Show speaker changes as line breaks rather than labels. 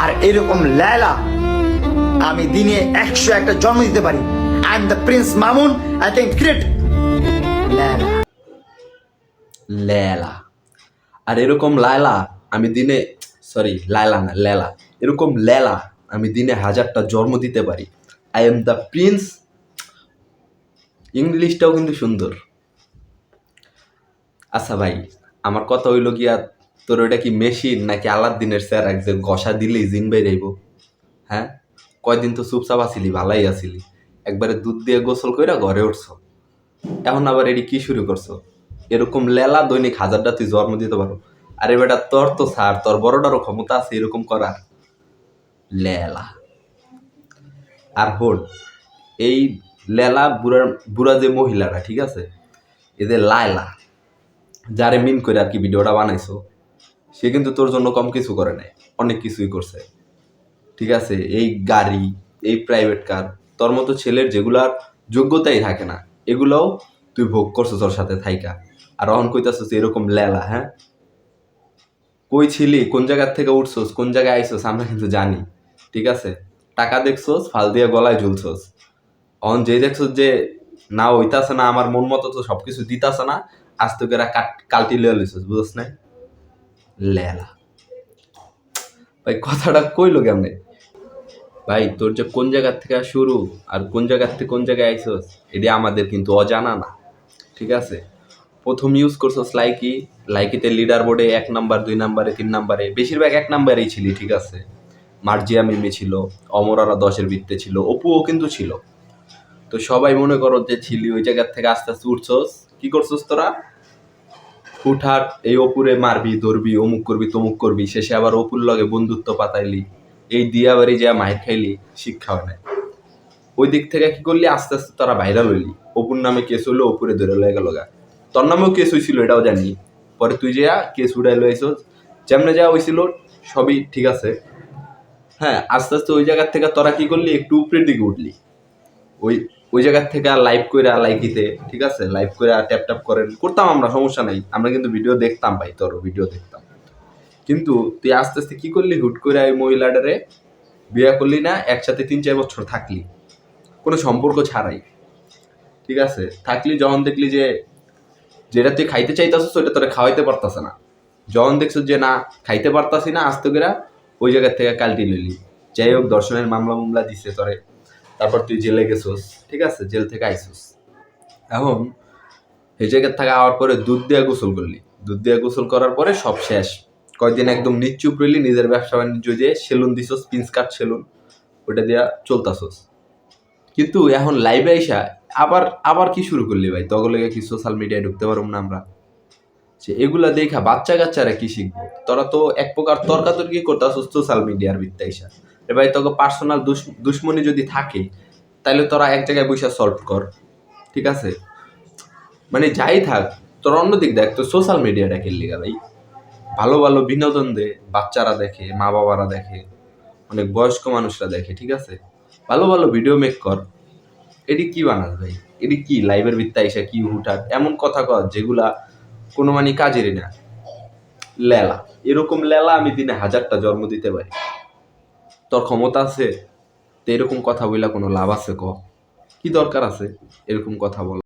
আর এরকম লেলা আমি দিনে 101টা জন্ম দিতে পারি। I am the prince Mamun, I can create Laila.
Laila. আর এরকম লায়লা আমি দিনে, সরি লায়লা না লেলা, এরকম লেলা আমি দিনে 1000টা জন্ম দিতে পারি। I am the prince. ইংলিশটাও কিন্তু সুন্দর। আচ্ছা ভাই, আমার কথা হইল গিয়া, তোর ওইটা কি মেশিন নাকি আলাদিনের স্যার এক যে ঘষা দিলেই জিন বেরাইব? হ্যাঁ, কয়দিন তো চুপচাপ আসিলি, ভালাই আসিলি, একবারে দুধ দিয়ে গোসল কইরা ঘরে উঠছো, এখন আবার এটি কি শুরু করছো? এরকম লেলা দৈনিক 1000টা তুই জন্ম দিতে পারো? আরে বেটা, তোর তো স্যার, তোর বড়টারও ক্ষমতা আছে এরকম করার। লেলা। আর হোল এই লেলা বুড়া যে মহিলারা, ঠিক আছে, এদের লায়লা যারে মিন করে আর কি ভিডিওটা বানাইছো, সে কিন্তু তোর জন্য কম কিছু করে নাই, অনেক কিছুই করছে। ঠিক আছে, এই গাড়ি, এই প্রাইভেট কার, তোর মতো ছেলের যেগুলার যোগ্যতাই থাকে না, এগুলাও তুই ভোগ করছো তোর সাথে থাইকা। আর অহন কইতাছিস এরকম লেলা? হ্যাঁ, কই ছিলি, কোন জায়গার থেকে উঠছোস, কোন জায়গায় আইসোস আমরা কিন্তু জানি। ঠিক আছে, টাকা দেখছোস, ফাল দিয়ে গলায় ঝুলছোস। অহন যে দেখছোস যে না হইতাছে না, আমার মন মতো তো সবকিছু দিতাছে না, আজ তোকে কালটি লিয়ে লইছোস, বুঝছ না? লেলা। ভাই কথাটা কইলো কেমনে? ভাই তোর যে কোন জায়গার থেকে শুরু আর কোন জায়গার থেকে কোন জায়গায় আইসোস, এটি আমাদের কিন্তু অজানা না। ঠিক আছে, প্রথম ইউজ করছোস লাইকি, লাইকিতে লিডার বোর্ডে 1 নাম্বার, 2 নাম্বারে, 3 নাম্বারে, বেশিরভাগ 1 নাম্বারেই ছিলি। ঠিক আছে, মার্জিয়া মিমি ছিল, অমরারা 10-এর বৃত্তে ছিল, অপুও কিন্তু ছিল। তো সবাই মনে করো যে ছিলি, ওই জায়গার থেকে আস্তে আস্তে উঠছোস। কি করছোস তোরা? উঠার এই অপুরে মারবি, ধরবি, অমুক করবি, তমুক করবি, শেষে আবার অপুর লগে বন্ধুত্ব পাতাইলি, এই দিয়া বাড়ি যা মায়ের খাইলি, শিক্ষা হয় না। ওই দিক থেকে কি করলি, আস্তে আস্তে তারা ভাইরাল হইলি, অপুর নামে কেস হইলো, অপুরে ধরে লয়ে গেল গা। তোর নামেও কেস হয়েছিল এটাও জানি, পরে তুই যা কেস উড়াই লইছস, যেমনে যা হয়েছিল সবই ঠিক আছে। হ্যাঁ, আস্তে আস্তে ওই জায়গার থেকে তোরা কি করলি, একটু উপরের দিকে উঠলি। ওই ওই জায়গার থেকে লাইভ করে লাইকিতে, ঠিক আছে, লাইভ করে ট্যাপ ট্যাপ করেন করতাম আমরা, সমস্যা নাই, আমরা কিন্তু ভিডিও দেখতাম ভাই, তোর ভিডিও দেখতাম। কিন্তু তুই আস্তে আস্তে কি করলি, হুট করে ওই মহিলাটারে বিয়ে করলি না, একসাথে 3-4 বছর থাকলি কোনো সম্পর্ক ছাড়াই। ঠিক আছে, থাকলি, যখন দেখলি যে যেটা তুই খাইতে চাইতাছিস ওইটা তোরা খাওয়াইতে পারতাছে না, যখন দেখছো যে না খাইতে পারতাছি না, আস্তে করে ওই জায়গার থেকে কালটি লইলি। যাই হোক, দর্শনের মামলা দিছে তোরে, তারপর তুই জেলে গেছোস। ঠিক আছে, জেল থেকে আইসোস, এখন এই জায়গার থেকে আওয়ার পরে দুধ দিয়ে গোসল করলি, দুধ দিয়ে গোসল করার পরে সব শেষ। কয়েকদিন একদম নিশ্চুপ রইলি, নিজের ব্যবসা বাণিজ্য দিয়ে সেলুন দিছোস, প্রিন্স কাট সেলুন, ওইটা দিয়া চলতাছোস। কিন্তু এখন লাইভে আইসা আবার আবার কি শুরু করলি ভাই? তগলে কি সোশ্যাল মিডিয়ায় ঢুকতে পারবো না আমরা? যে এগুলা দেখা বাচ্চা কাচ্চারা কি শিখবো? তোরা তো এক প্রকার তর্কাতর্কি করতাছিস সোশ্যাল মিডিয়ার ভিত্তি আইসা। রে ভাই, তোকে পার্সোনাল দুশ্মনী যদি থাকে, তাহলে তোরা এক জায়গায় বসে সলভ কর। ঠিক আছে, মানে যাই থাক, তোর অন্য দিক দেখ, তো সোশ্যাল মিডিয়াটা খেললি গা ভাই, ভালো ভালো বিনোদন দে, বাচ্চারা দেখে, মা বাবারা দেখে, অনেক বয়স্ক মানুষরা দেখে। ঠিক আছে, ভালো ভালো ভিডিও মেক কর। এটি কি বানাস ভাই? এটি কি লাইভের ভিত্তি আইসা কি হুঠাট এমন কথা কর যেগুলা কোনো মানে কাজেরই না? লেলা। এরকম লেলা আমি দিনে 1000টা জন্ম দিতে পারি। তোর ক্ষমতা আছে তো এরকম কথা বইলা কোনো লাভ আছে? কি দরকার আছে এরকম কথা বলা?